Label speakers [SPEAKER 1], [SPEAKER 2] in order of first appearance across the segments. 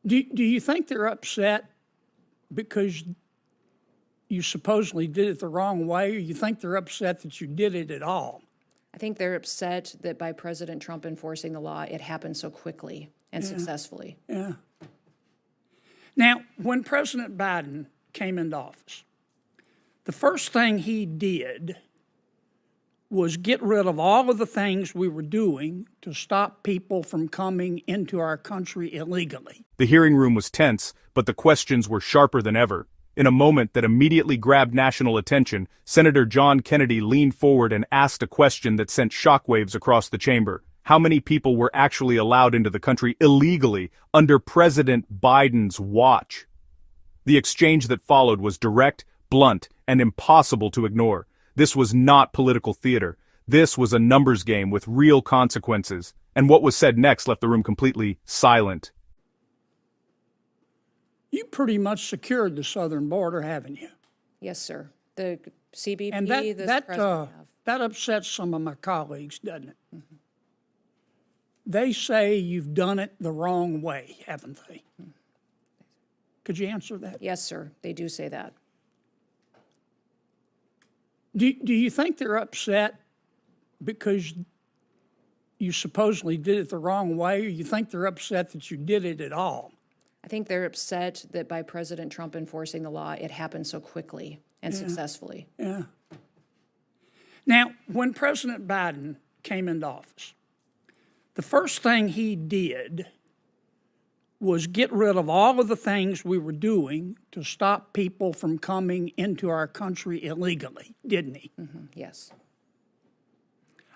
[SPEAKER 1] Do you think they're upset because you supposedly did it the wrong way, or you think they're upset that you did it at all?
[SPEAKER 2] I think they're upset that by President Trump enforcing the law, it happened so quickly and successfully.
[SPEAKER 1] Yeah. Now, when President Biden came into office, the first thing he did was get rid of all of the things we were doing to stop people from coming into our country illegally.
[SPEAKER 3] The hearing room was tense, but the questions were sharper than ever. In a moment that immediately grabbed national attention, Senator John Kennedy leaned forward and asked a question that sent shockwaves across the chamber. How many people were actually allowed into the country illegally under President Biden's watch? The exchange that followed was direct, blunt, and impossible to ignore. This was not political theater. This was a numbers game with real consequences. And what was said next left the room completely silent.
[SPEAKER 1] You pretty much secured the southern border, haven't you?
[SPEAKER 2] Yes, sir. The CBP,
[SPEAKER 1] And
[SPEAKER 2] this president have.
[SPEAKER 1] that upsets some of my colleagues, doesn't it? Mm-hmm. They say you've done it the wrong way, haven't they? Mm-hmm. Could you answer that?
[SPEAKER 2] Yes, sir. They do say that.
[SPEAKER 1] Do you think they're upset because you supposedly did it the wrong way, or you think they're upset that you did it at all?
[SPEAKER 2] I think they're upset that by President Trump enforcing the law, it happened so quickly and successfully.
[SPEAKER 1] Yeah. Now, when President Biden came into office, the first thing he did was get rid of all of the things we were doing to stop people from coming into our country illegally, didn't he?
[SPEAKER 2] Mm-hmm. Yes.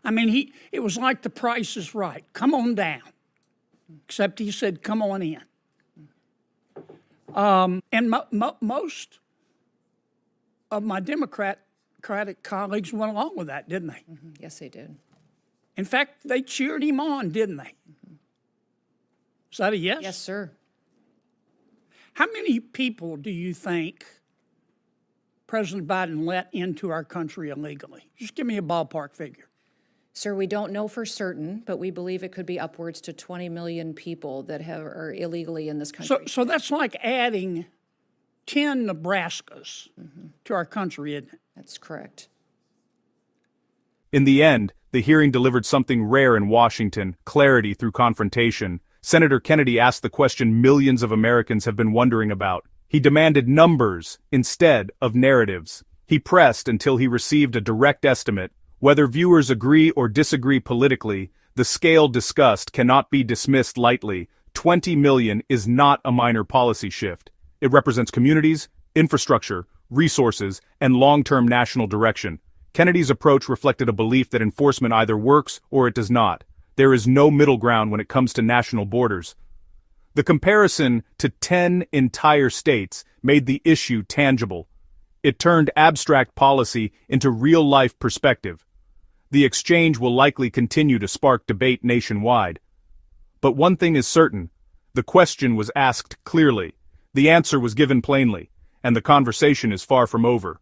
[SPEAKER 1] I mean, it was like The Price is Right. Come on down. Except he said, come on in. And most of my Democratic colleagues went along with that, didn't they?
[SPEAKER 2] Mm-hmm. Yes, they did.
[SPEAKER 1] In fact, they cheered him on, didn't they? Mm-hmm. Is that a yes?
[SPEAKER 2] Yes, sir.
[SPEAKER 1] How many people do you think President Biden let into our country illegally? Just give me a ballpark figure.
[SPEAKER 2] Sir, we don't know for certain, but we believe it could be upwards to 20 million people that are illegally in this country.
[SPEAKER 1] So that's like adding 10 Nebraskas to our country, isn't it?
[SPEAKER 2] That's correct.
[SPEAKER 3] In the end, the hearing delivered something rare in Washington: clarity through confrontation. Senator Kennedy asked the question millions of Americans have been wondering about. He demanded numbers instead of narratives. He pressed until he received a direct estimate. Whether viewers agree or disagree politically, the scale discussed cannot be dismissed lightly. 20 million is not a minor policy shift. It represents communities, infrastructure, resources, and long-term national direction. Kennedy's approach reflected a belief that enforcement either works or it does not. There is no middle ground when it comes to national borders. The comparison to 10 entire states made the issue tangible. It turned abstract policy into real-life perspective. The exchange will likely continue to spark debate nationwide. But one thing is certain: the question was asked clearly, the answer was given plainly, and the conversation is far from over.